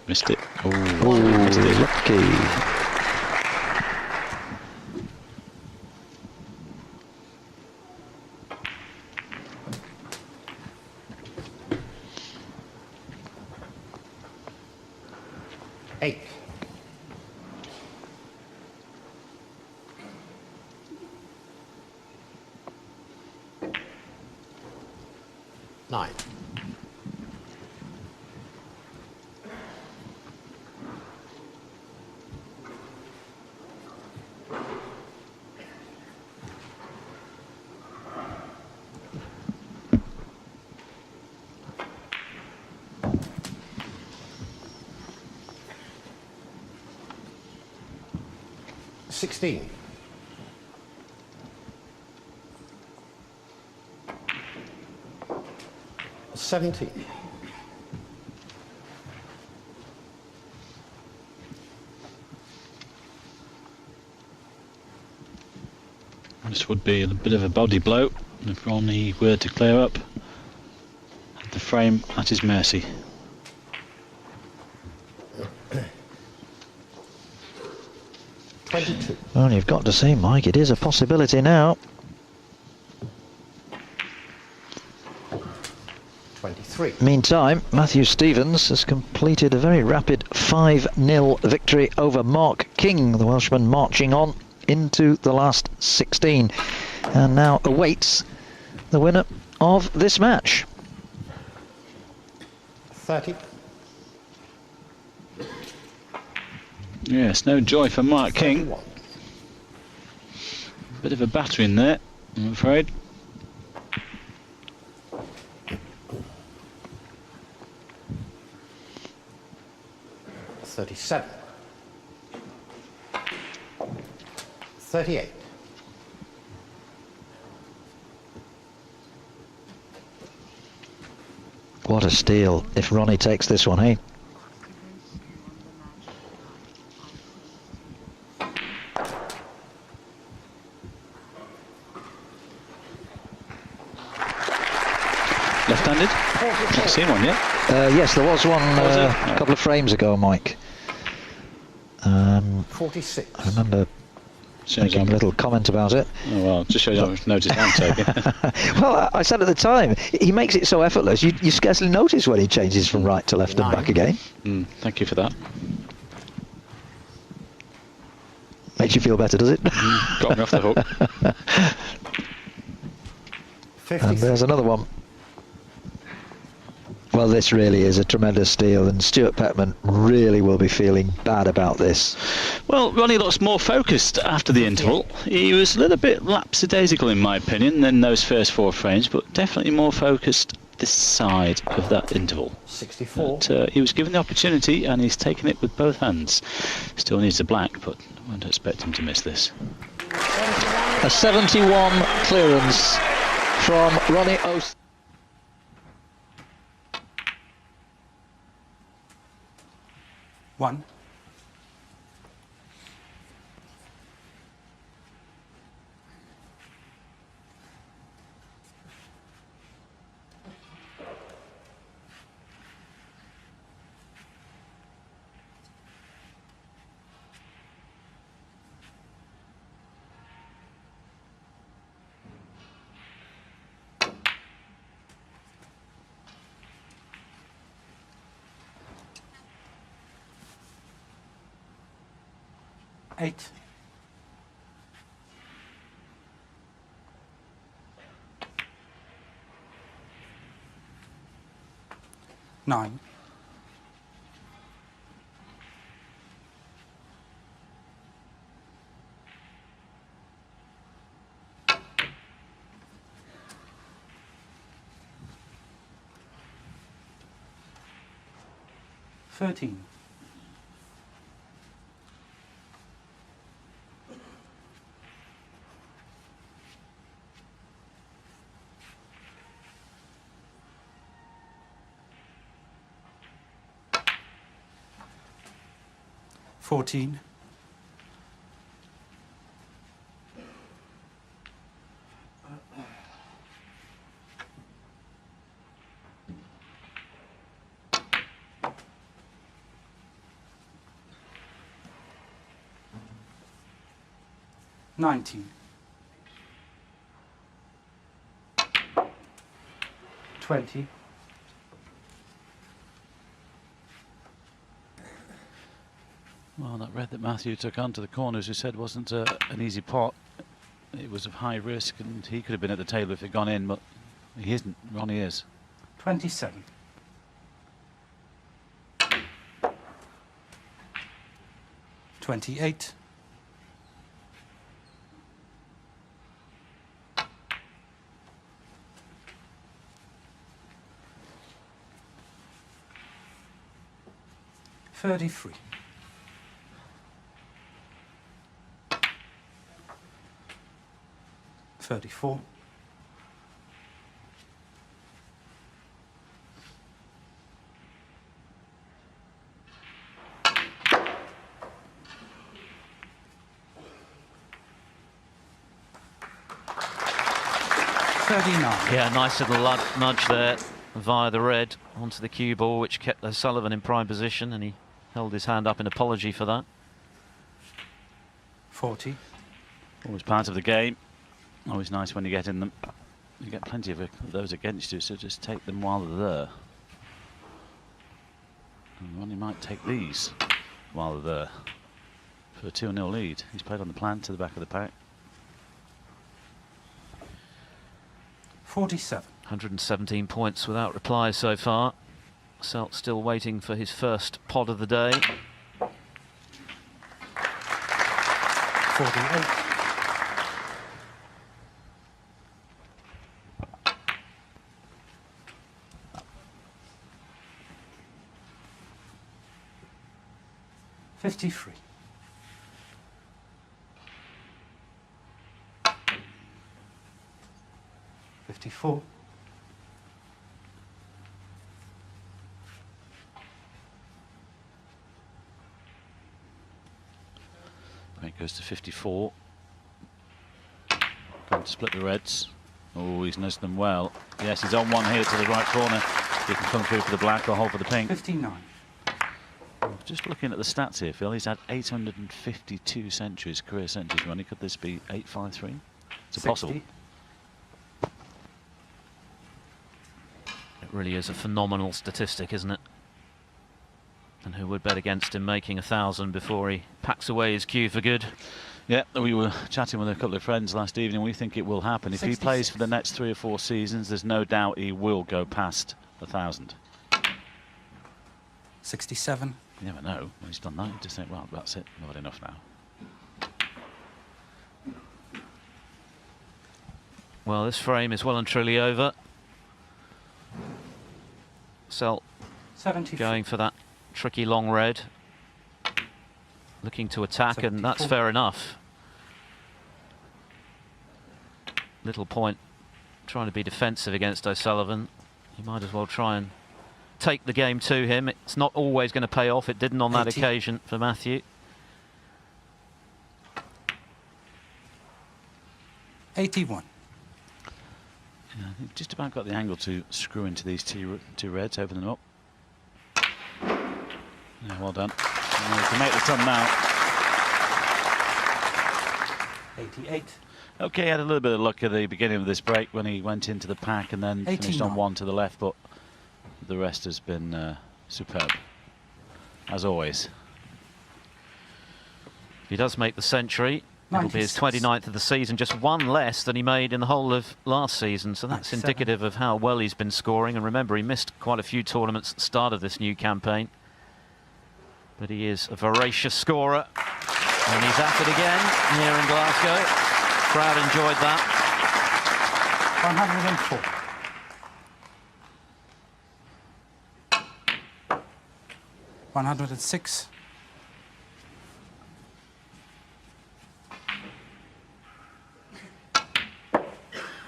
Missed it. Oh, missed it. lucky. Eight. Nine. $16. $17. This would be a bit of a body blow if Ronnie were to clear up. The frame at his mercy. Well, you've got to see, Mike, it is a possibility now. 23. Meantime, Matthew Stevens has completed a very rapid 5-0 victory over Mark King, the Welshman marching on into the last 16, and now awaits the winner of this match. 30. Yes, no joy for Mark King. Bit of a batter in there, I'm afraid. $37. 38. What a steal if Ronnie takes this one, hey? Left-handed? Not seen one yet. Yes, there was one a couple of frames ago, Mike. 46. I remember making a little comment about it. Oh, well, just shows how much notice I'm taking. Well, I said at the time, he makes it so effortless, you scarcely notice when he changes from right to left and back again. Thank you for that. Makes you feel better, does it? Got me off the hook. And there's another one. Well, this really is a tremendous steal, and Stuart Peckman really will be feeling bad about this. Well, Ronnie looks more focused after the interval. He was a little bit lapsadaisical, in my opinion, than those first 4 frames, but definitely more focused this side of that interval. 64. But, he was given the opportunity, and he's taken it with both hands. Still needs a black, but I won't expect him to miss this. A 71 clearance from Ronnie O'Sullivan. One. Eight. Nine. $13. 14. 19. 20. Well, that red that Matthew took onto the corners, who said wasn't an easy pot. It was of high risk, and he could have been at the table if it had gone in, but he isn't. Ronnie is. 27. 28. 33. 34. 39. Yeah, nice little nudge there via the red onto the cue ball, which kept O'Sullivan in prime position, and he held his hand up in apology for that. 40. Always part of the game. Always nice when you get in them. You get plenty of those against you, so just take them while they're there. And Ronnie might take these while they're there for a 2-0 lead. He's played on the plan to the back of the pack. 47. 117 points without reply so far. Selt still waiting for his first pod of the day. 48. 53. 54. It goes to 54. Going to split the reds. Oh, he's nuzzed them well. Yes, he's on one here to the right corner. He can come through for the black or hold for the pink. 59. Just looking at the stats here, Phil, he's had 852 centuries, career centuries running. Could this be 853? It's possible. It really is a phenomenal statistic, isn't it? And who would bet against him making 1,000 before he packs away his cue for good? Yeah, we were chatting with a couple of friends last evening. We think it will happen. If 66. he plays for the next 3 or 4 seasons, there's no doubt he will go past 1,000. 67. You never know. When he's done that, you just think, well, that's it. I've had enough now. Well, this frame is well and truly over. Selt 74. going for that tricky long red. Looking to attack, and that's 74. fair enough. Little point trying to be defensive against O'Sullivan. You might as well try and take the game to him. It's not always going to pay off. It didn't on that 80. occasion for Matthew. 81. Yeah, I think just about got the angle to screw into these two reds, open them up. Yeah, well done. And we can make the ton now. 88. Okay, he had a little bit of luck at the beginning of this break when he went into the pack and then finished on 89. one to the left, but the rest has been superb, as always. If he does make the century, it'll be his 96. 29th of the season, just one less than he made in the whole of last season. So that's 97. indicative of how well he's been scoring. And remember, he missed quite a few tournaments at the start of this new campaign. But he is a voracious scorer. And he's at it again here in Glasgow. Crowd enjoyed that. 104. 106.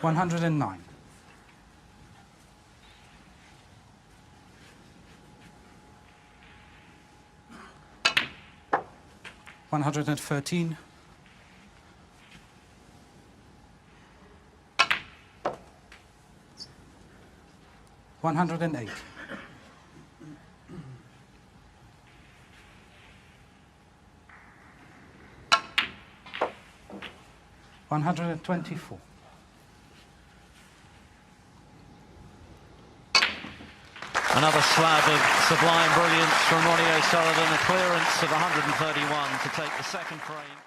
109. 113. 108. 109. 124. Another slab of sublime brilliance from Ronnie O'Sullivan, a clearance of 131 to take the second frame.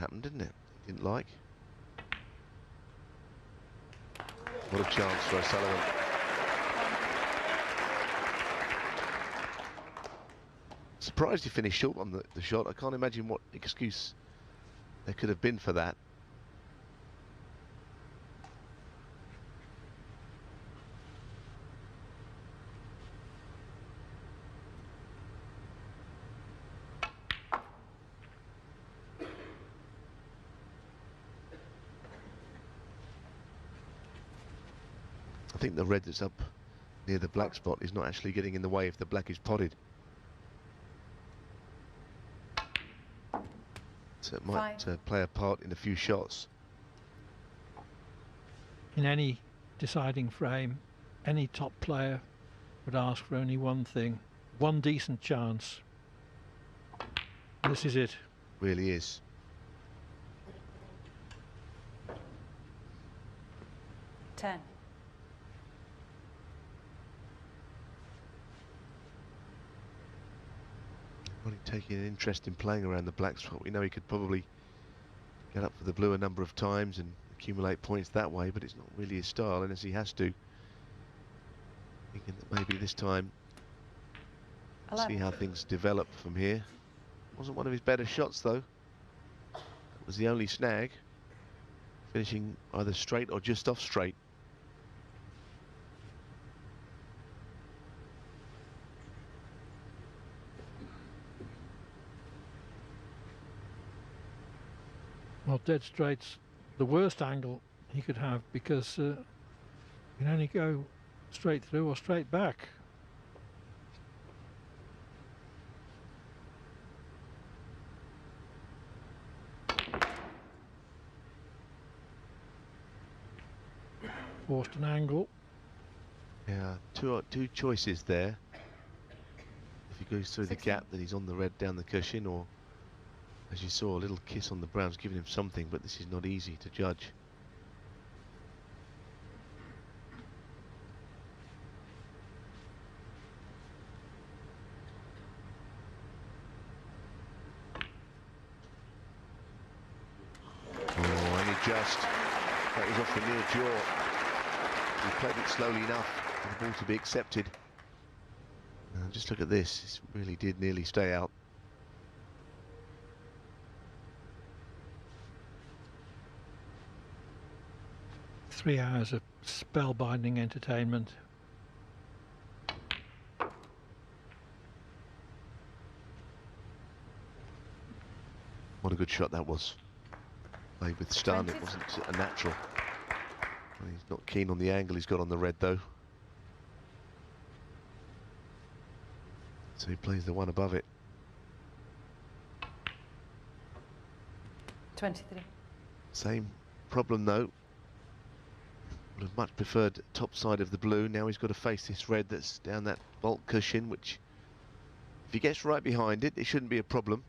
happened, didn't it? He didn't like. What a chance for O'Sullivan. Surprised he finished short on the shot. I can't imagine what excuse there could have been for that. I think the red that's up near the black spot is not actually getting in the way if the black is potted. So it might play a part in a few shots. In any deciding frame, any top player would ask for only one thing, one decent chance. This is it. Really is. Ten. Ronnie taking an interest in playing around the black spot. We know he could probably get up for the blue a number of times and accumulate points that way, but it's not really his style, unless he has to. Thinking that maybe this time, 11. see how things develop from here. Wasn't one of his better shots though. It was the only snag, finishing either straight or just off straight. Well, dead straight's the worst angle he could have, because you can only go straight through or straight back. Forced an angle. Yeah, two choices there. If he goes through 16. the gap, then he's on the red down the cushion, or as you saw, a little kiss on the brown's giving him something, but this is not easy to judge. Oh, and that was off the near jaw. He played it slowly enough for the ball to be accepted. Just look at this, this really did nearly stay out. Three hours of spellbinding entertainment. What a good shot that was. Played with stun, 20. it wasn't a natural. Well, he's not keen on the angle he's got on the red though. So he plays the one above it. 23. Same problem though. Would have much preferred top side of the blue. Now he's got to face this red that's down that vault cushion, which if he gets right behind it, it shouldn't be a problem.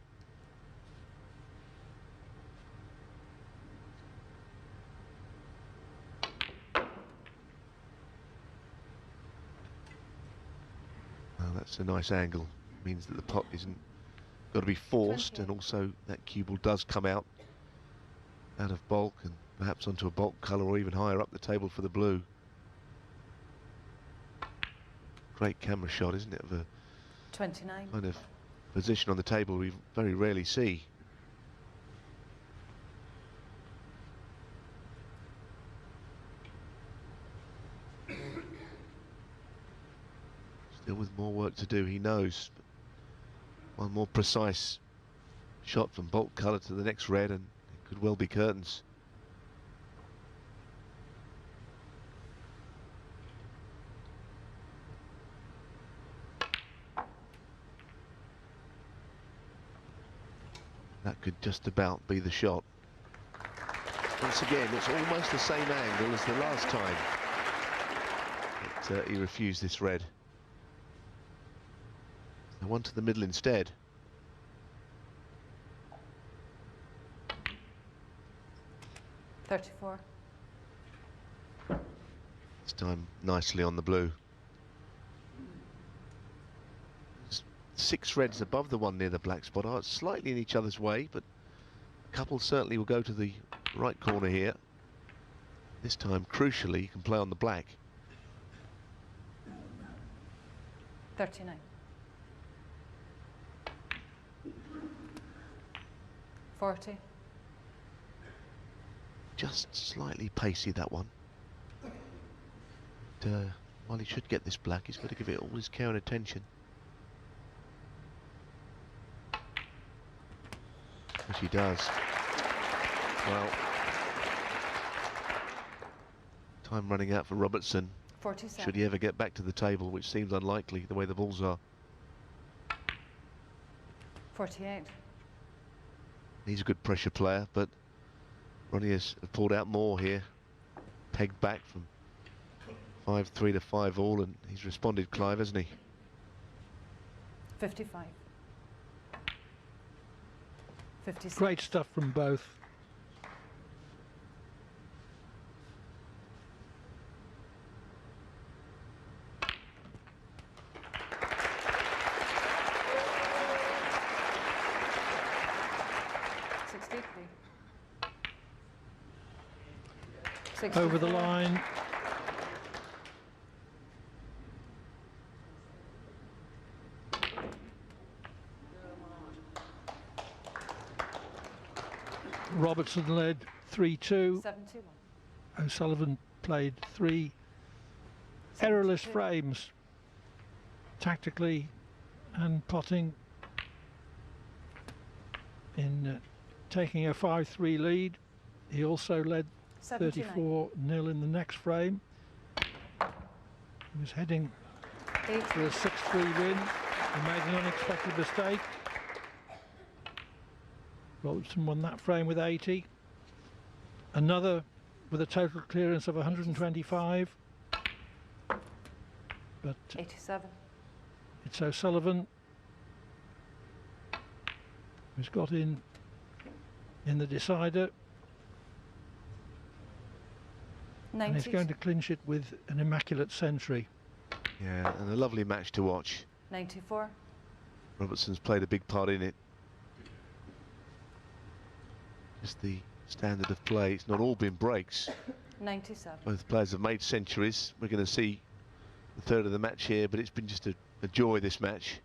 Well, that's a nice angle. Means that the pot isn't got to be forced, 28. and also that cue ball does come out of bulk and perhaps onto a bulk colour or even higher up the table for the blue. Great camera shot, isn't it, of a 29. kind of position on the table we very rarely see. Still with more work to do, he knows. But one more precise shot from bulk colour to the next red and it could well be curtains. That could just about be the shot. Once again, it's almost the same angle as the last time that he refused this red. So one to the middle instead. $34. This time nicely on the blue. 6 reds above the one near the black spot are slightly in each other's way, but a couple certainly will go to the right corner here. This time, crucially, you can play on the black. 39. 40. Just slightly pacey, that one. While he should get this black, he's got to give it all his care and attention. Which he does. Well, time running out for Robertson. 47. Should he ever get back to the table, which seems unlikely the way the balls are. 48. He's a good pressure player, but Ronnie has pulled out more here. Pegged back from 5-3 to 5-all, and he's responded, Clive, hasn't he? 55. 56. Great stuff from both. Over the line. Robertson led 3-2. 71. O'Sullivan played 3 errorless frames, tactically and potting in taking a 5-3 lead. He also led 34-0 in the next frame. He was heading for a 6-3 win. He made an unexpected mistake. Robertson won that frame with 80. Another with a total clearance of 125. But 87. It's O'Sullivan who's got in the decider. 90. And he's going to clinch it with an immaculate century. Yeah, and a lovely match to watch. 94. Robertson's played a big part in it. Just the standard of play. It's not all been breaks. 97. Both players have made centuries. We're going to see the third of the match here, but it's been just a joy, this match.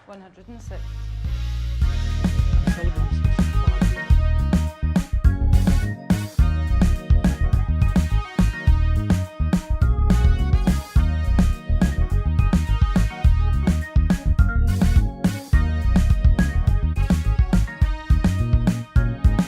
$106. Sullivan's